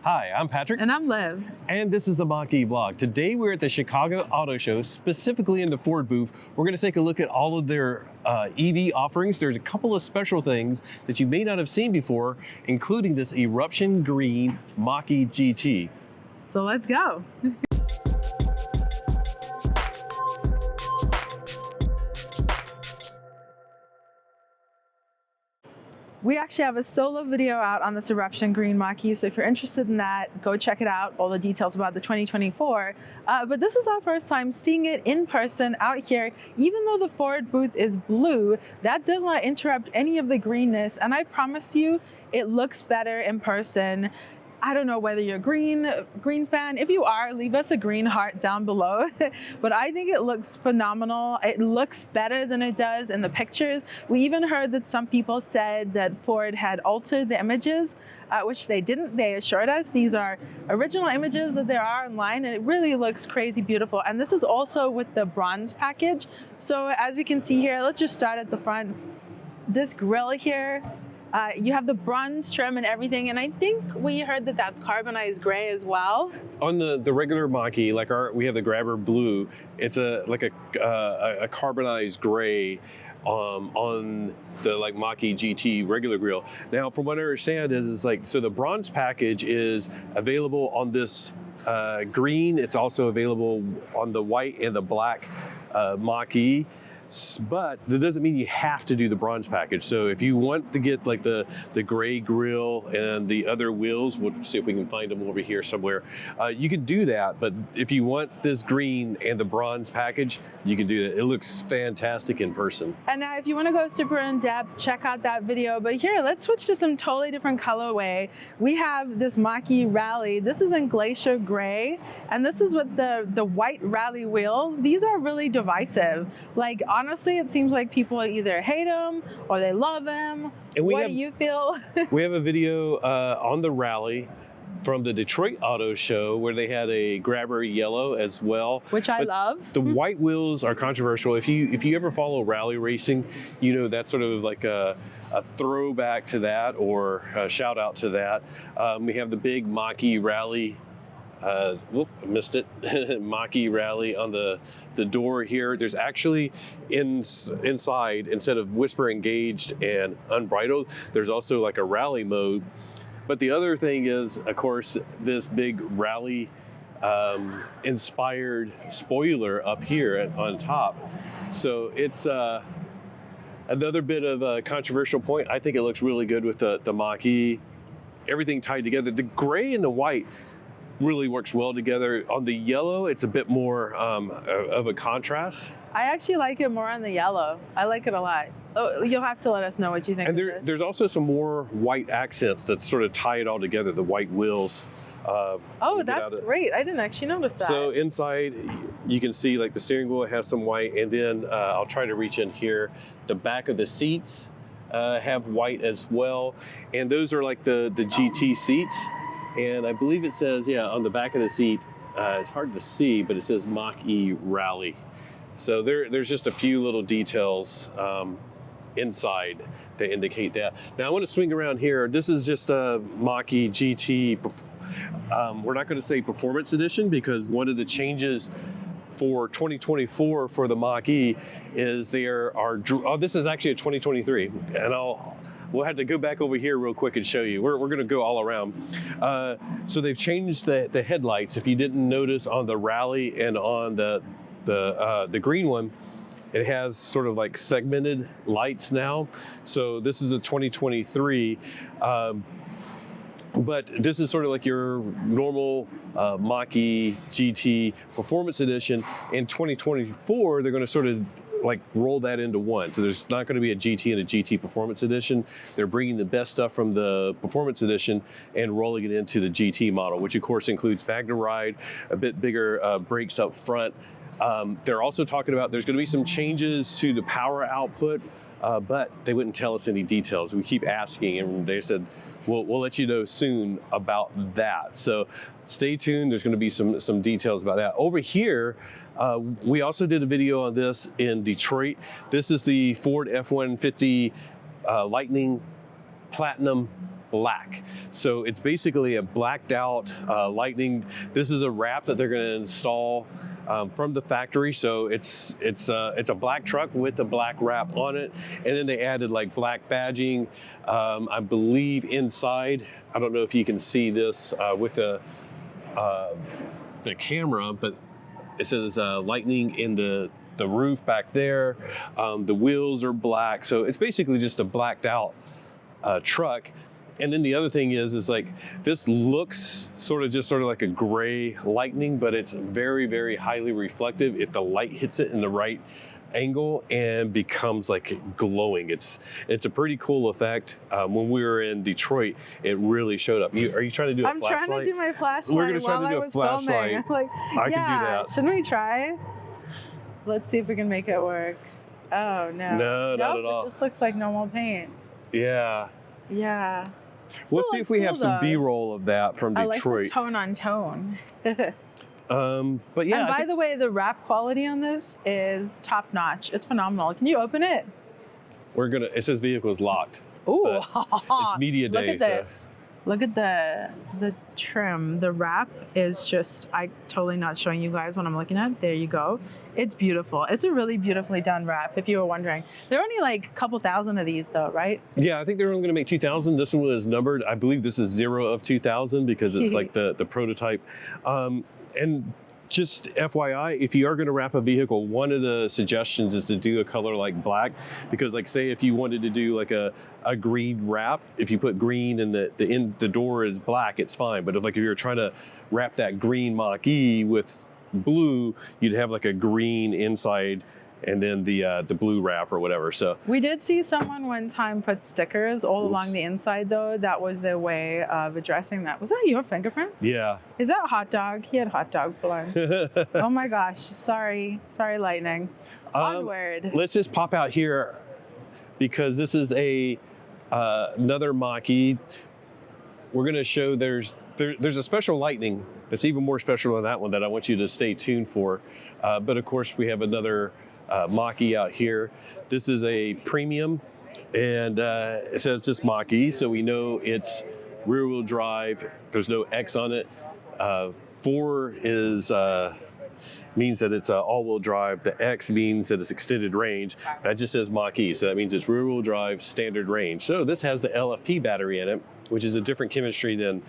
Hi, I'm Patrick. And I'm Liv. And this is the Mach-E vlog. Today we're at the Chicago Auto Show, specifically in the Ford booth. We're going to take a look at all of their EV offerings. There's a couple of special things that you may not have seen before, including this eruption green Mach-E GT. So let's go. We actually have a solo video out on this eruption green Mach-E, so if you're interested in that, go check it out, all the details about the 2024. But this is our first time seeing it in person out here. Even though the Ford booth is blue, that does not interrupt any of the greenness, and I promise you, it looks better in person. I don't know whether you're a green fan. If you are, leave us a green heart down below. But I think it looks phenomenal. It looks better than it does in the pictures. We even heard that some people said that Ford had altered the images, which they didn't. They assured us these are original images that there are online, and it really looks crazy beautiful. And this is also with the bronze package. So as we can see here, let's just start at the front. This grille here, you have the bronze trim and everything, and I think we heard that that's carbonized gray as well. On the regular Mach-E, like we have the Grabber blue, it's like a carbonized gray on the Mach-E GT regular grille. Now, from what I understand is like, so the bronze package is available on this green. It's also available on the white and the black Mach-E. But that doesn't mean you have to do the bronze package. So if you want to get like the gray grille and the other wheels, we'll see if we can find them over here somewhere. You can do that, but if you want this green and the bronze package, you can do that. It looks fantastic in person. And now if you want to go super in depth, check out that video. But here, let's switch to some totally different colorway. We have this Mach-E Rally. This is in Glacier Gray, and this is with the white Rally wheels. These are really divisive. Like, honestly, it seems like people either hate them or they love them. What do you feel? We have a video on the Rally from the Detroit Auto Show where they had a Grabber yellow as well. Which I love. The white wheels are controversial. If you ever follow rally racing, you know that's sort of like a throwback to that, or a shout out to that. We have the big Mach-E Rally. Whoop, I missed it. Mach-E Rally on the door here. There's actually inside, instead of Whisper Engaged and Unbridled, there's also like a rally mode. But the other thing is, of course, this big rally inspired spoiler up here on top. So it's another bit of a controversial point. I think it looks really good with the Mach-E. Everything tied together. The gray and the white really works well together. On the yellow, it's a bit more of a contrast. I actually like it more on the yellow. I like it a lot. Oh, you'll have to let us know what you think. And there's also some more white accents that sort of tie it all together, the white wheels. Oh, that's great. I didn't actually notice that. So inside, you can see like the steering wheel has some white, and then I'll try to reach in here. The back of the seats have white as well. And those are like the GT seats. And I believe it says, yeah, on the back of the seat, it's hard to see, but it says Mach-E Rally. So there's just a few little details inside that indicate that. Now I want to swing around here. This is just a Mach-E GT. We're not going to say Performance Edition, because one of the changes for 2024 for the Mach-E is this is actually a 2023, and we'll have to go back over here real quick and show you. We're going to go all around. So they've changed the headlights. If you didn't notice on the Rally and on the green one, it has sort of like segmented lights now. So this is a 2023. But this is sort of like your normal Mach-E GT Performance Edition. In 2024, they're going to sort of like roll that into one. So there's not going to be a GT and a GT Performance Edition. They're bringing the best stuff from the Performance Edition and rolling it into the GT model, which of course includes Magnum Ride, a bit bigger brakes up front. They're also talking about there's going to be some changes to the power output, but they wouldn't tell us any details. We keep asking, and they said, we'll let you know soon about that. So stay tuned. There's going to be some details about that. Over here, we also did a video on this in Detroit. This is the Ford F-150 Lightning Platinum black. So it's basically a blacked out Lightning. This is a wrap that they're going to install from the factory. So it's a black truck with a black wrap on it, and then they added like black badging. I believe inside. I don't know if you can see this with the camera, but it says Lightning in the roof back there. The wheels are black, so it's basically just a blacked out truck. And then the other thing is like this looks sort of like a gray Lightning, but it's very, very highly reflective if the light hits it in the right angle and becomes like glowing. It's a pretty cool effect. When we were in Detroit, it really showed up. Are you trying to do a flashlight? I'm trying to do my flashlight. We're gonna try to do a flashlight. I'm like, I can do that. Shouldn't we try? Let's see if we can make it work. Oh no. No, not at all. It just looks like normal paint. Yeah. Yeah. We'll see if we have some B-roll of that from Detroit. I like tone on tone. But yeah. And by the way, the wrap quality on this is top notch. It's phenomenal. Can you open it? It says vehicle is locked. Ooh. It's media day. Look at this. Look at the trim. The wrap is just, I'm totally not showing you guys what I'm looking at. There you go. It's beautiful. It's a really beautifully done wrap, if you were wondering. There are only like a couple thousand of these though, right? Yeah, I think they're only going to make 2,000. This one was numbered. I believe this is 0 of 2,000 because it's like the prototype. And just FYI, if you are going to wrap a vehicle, one of the suggestions is to do a color like black, because like say if you wanted to do like a green wrap, if you put green and the door is black, it's fine. But if you're trying to wrap that green Mach-E with blue, you'd have like a green inside and then the blue wrap or whatever. So we did see someone one time put stickers all along the inside though. That was their way of addressing that. Was that your fingerprints? Yeah. Is that hot dog? He had hot dog blood. Oh my gosh. Sorry, Lightning. Onward. Let's just pop out here because this is another Mach-E. We're going to show there's a special Lightning that's even more special than that one that I want you to stay tuned for. But of course we have another Mach-E out here. This is a premium, and it says just Mach-E, so we know it's rear-wheel drive. There's no X on it. 4 means that it's all-wheel drive. The X means that it's extended range. That just says Mach-E, so that means it's rear-wheel drive, standard range. So this has the LFP battery in it, which is a different chemistry than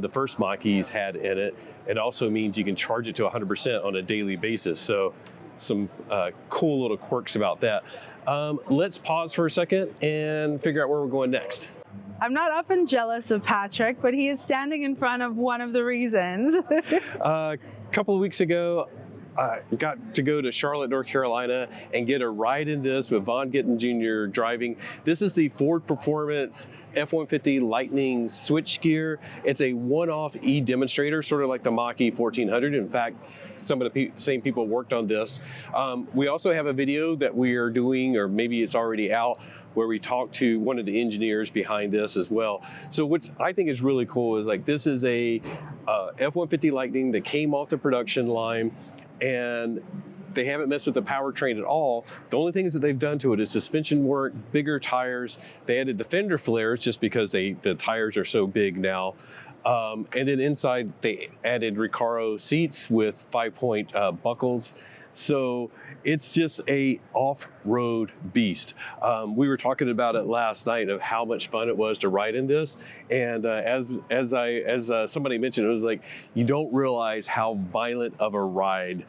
the first Mach-E's had in it. It also means you can charge it to 100% on a daily basis. So some cool little quirks about that. Let's pause for a second and figure out where we're going next. I'm not often jealous of Patrick, but he is standing in front of one of the reasons. A couple of weeks ago, I got to go to Charlotte, North Carolina and get a ride in this with Von Gittin Jr. driving. This is the Ford Performance F-150 Lightning Switchgear. It's a one-off e-demonstrator, sort of like the Mach-E 1400. In fact, some of the same people worked on this. We also have a video that we are doing, or maybe it's already out, where we talk to one of the engineers behind this as well. So what I think is really cool is like this is a F-150 Lightning that came off the production line, and they haven't messed with the powertrain at all. The only things that they've done to it is suspension work, bigger tires. They added the fender flares just because the tires are so big now. And then inside they added Recaro seats with 5-point buckles. So it's just a off-road beast. We were talking about it last night of how much fun it was to ride in this. And as somebody mentioned, it was like, you don't realize how violent of a ride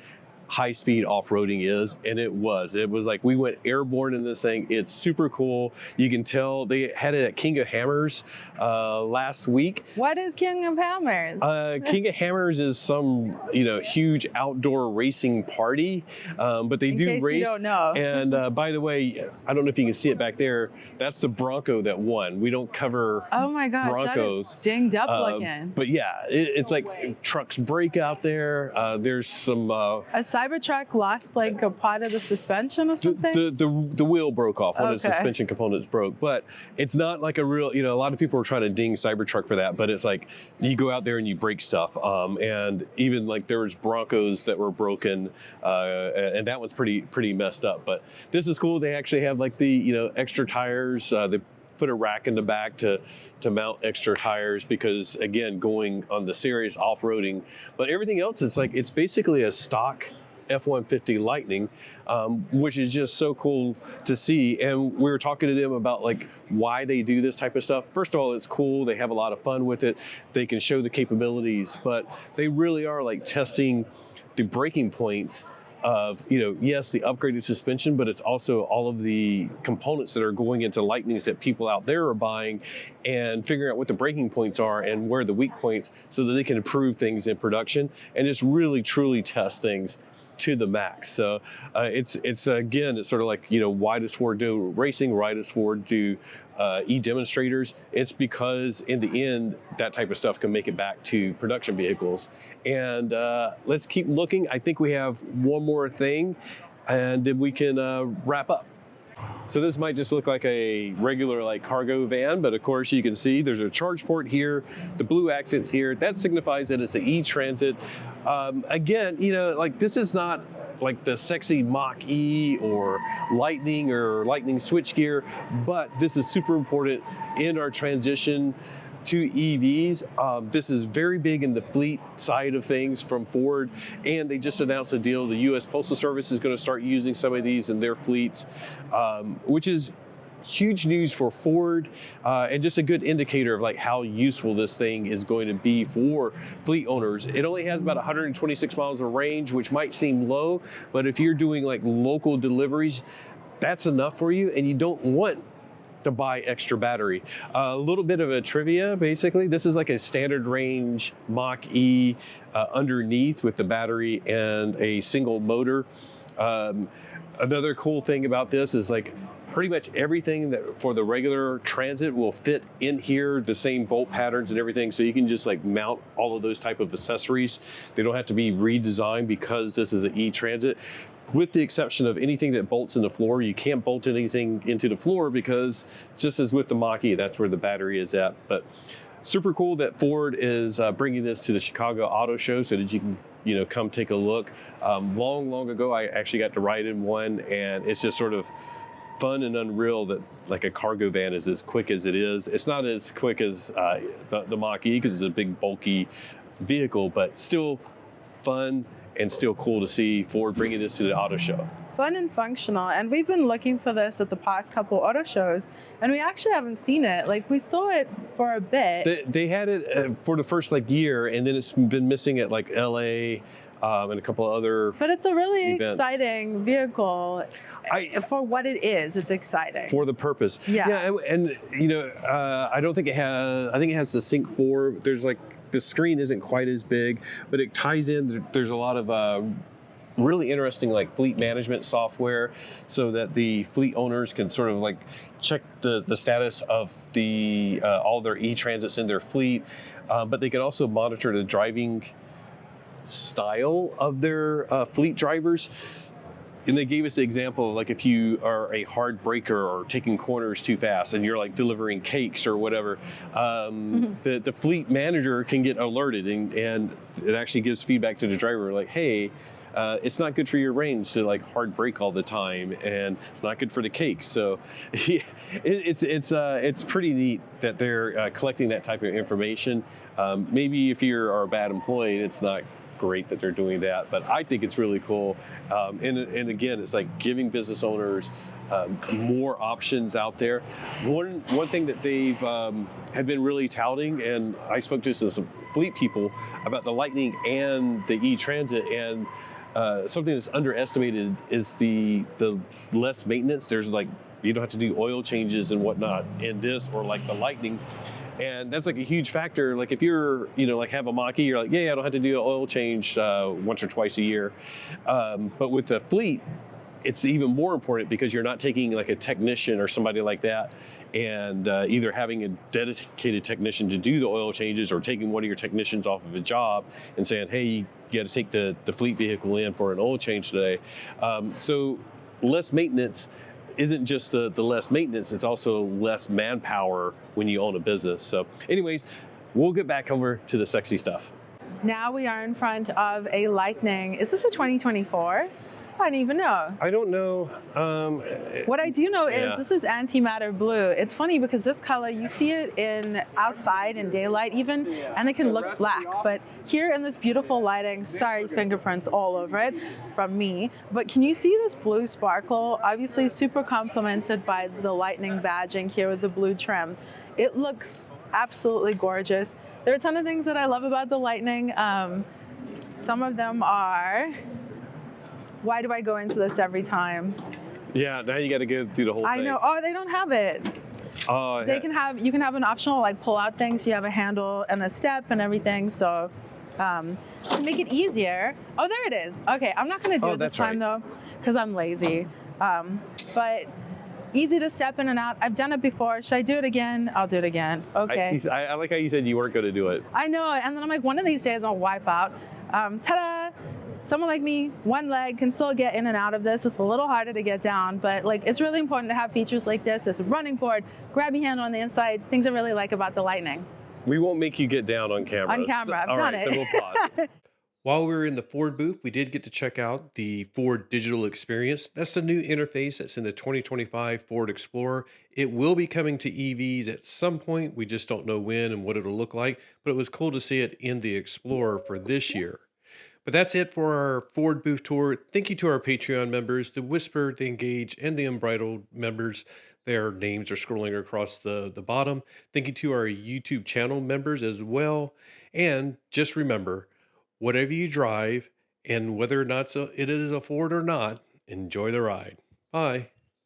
high-speed off-roading is, and it was like we went airborne in this thing. It's super cool. You can tell they had it at King of Hammers last week. What is King of Hammers? King of Hammers is some huge outdoor racing party, but they do race. You don't know. And by the way, I don't know if you can see it back there. That's the Bronco that won. We don't cover oh my gosh, Broncos. That is dinged up looking. But yeah, it's like trucks break out there. There's some. A Cybertruck lost like a part of the suspension or something? The wheel broke off. One of the suspension components broke. But it's not like a real, a lot of people are trying to ding Cybertruck for that, but it's like you go out there and you break stuff. And even like there was Broncos that were broken, and that one's pretty messed up. But this is cool. They actually have like the, extra tires. They put a rack in the back to mount extra tires because, again, going on the serious off-roading. But everything else, it's basically a stock F-150 Lightning, which is just so cool to see. And we were talking to them about like why they do this type of stuff. First of all, it's cool. They have a lot of fun with it. They can show the capabilities, but they really are like testing the breaking points of, yes, the upgraded suspension, but it's also all of the components that are going into Lightnings that people out there are buying, and figuring out what the breaking points are and where the weak points, so that they can improve things in production and just really truly test things to the max. So it's again, it's sort of like, why does Ford do racing? Why does Ford do e-demonstrators? It's because in the end, that type of stuff can make it back to production vehicles. And let's keep looking. I think we have one more thing, and then we can wrap up. So this might just look like a regular like cargo van, but of course you can see there's a charge port here, the blue accents here. That signifies that it's an e-transit. Again, like this is not like the sexy Mach-E or Lightning or Lightning Switchgear, but this is super important in our transition to EVs. This is very big in the fleet side of things from Ford, and they just announced a deal. The U.S. Postal Service is going to start using some of these in their fleets, which is huge news for Ford, and just a good indicator of like how useful this thing is going to be for fleet owners. It only has about 126 miles of range, which might seem low, but if you're doing like local deliveries, that's enough for you, and you don't want to buy extra battery. A little bit of a trivia, basically. This is like a standard range Mach-E underneath with the battery and a single motor. Another cool thing about this is like pretty much everything that for the regular Transit will fit in here, the same bolt patterns and everything, so you can just like mount all of those type of accessories. They don't have to be redesigned because this is an e-Transit. With the exception of anything that bolts in the floor, you can't bolt anything into the floor because just as with the Mach-E, that's where the battery is at. But super cool that Ford is bringing this to the Chicago Auto Show so that you can, come take a look. Long ago, I actually got to ride in one, and it's just sort of fun and unreal that like a cargo van is as quick as it is. It's not as quick as the Mach-E because it's a big bulky vehicle, but still fun and still cool to see Ford bringing this to the auto show. Fun and functional, and we've been looking for this at the past couple auto shows, and we actually haven't seen it. Like we saw it for a bit. They had it for the first like year, and then it's been missing at like LA and a couple of other But it's a really events. Exciting vehicle. For what it is, it's exciting. For the purpose. Yeah. And I don't think it has, I think it has the Sync 4. There's like, the screen isn't quite as big, but it ties in. There's a lot of really interesting like fleet management software so that the fleet owners can sort of like check the status of the all their e-transits in their fleet, but they can also monitor the driving style of their fleet drivers. And they gave us the example of like if you are a hard braker or taking corners too fast and you're like delivering cakes or whatever, the fleet manager can get alerted, and it actually gives feedback to the driver like, hey, it's not good for your range to like hard brake all the time, and it's not good for the cakes. So it's pretty neat that they're collecting that type of information. Maybe if you're a bad employee, it's not great that they're doing that, but I think it's really cool. And again, it's like giving business owners more options out there. One thing that they've have been really touting, and I spoke to some fleet people about the Lightning and the e-Transit, and something that's underestimated is the less maintenance. There's like, you don't have to do oil changes and whatnot in this or like the Lightning. And that's like a huge factor. Like if you're, like have a Mach-E, you're like, yeah, I don't have to do an oil change once or twice a year. But with the fleet, it's even more important because you're not taking like a technician or somebody like that and either having a dedicated technician to do the oil changes or taking one of your technicians off of a job and saying, hey, you got to take the fleet vehicle in for an oil change today. So less maintenance isn't just the less maintenance, it's also less manpower when you own a business. So anyways, we'll get back over to the sexy stuff. Now we are in front of a Lightning. Is this a 2024? I don't even know. I don't know. What I do know is yeah. this is antimatter blue. It's funny because this color, you see it in outside in daylight even, and it can look black. But here in this beautiful lighting, sorry, fingerprints all over it from me. But can you see this blue sparkle? Obviously super complemented by the Lightning badging here with the blue trim. It looks absolutely gorgeous. There are a ton of things that I love about the Lightning. Some of them are, why do I go into this every time? Yeah, now you got to go through the whole thing. I know. Oh, they don't have it. Oh, you can have an optional like pull out thing, so you have a handle and a step and everything. So to make it easier. Oh, there it is. Okay, I'm not going to do it this time though, because I'm lazy. But easy to step in and out. I've done it before. Should I do it again? I'll do it again. Okay. I like how you said you weren't going to do it. I know, and then I'm like, one of these days I'll wipe out. Ta-da! Someone like me, one leg can still get in and out of this. It's a little harder to get down, but like it's really important to have features like this. It's a running board, grabby handle on the inside, things I really like about the Lightning. We won't make you get down on camera. On camera, I've done it. So we'll pause. While we were in the Ford booth, we did get to check out the Ford Digital Experience. That's the new interface that's in the 2025 Ford Explorer. It will be coming to EVs at some point. We just don't know when and what it'll look like, but it was cool to see it in the Explorer for this year. But that's it for our Ford booth tour. Thank you to our Patreon members, the Whisper, the Engage, and the Unbridled members. Their names are scrolling across the bottom. Thank you to our YouTube channel members as well. And just remember, whatever you drive, and whether or not it is a Ford or not, enjoy the ride. Bye.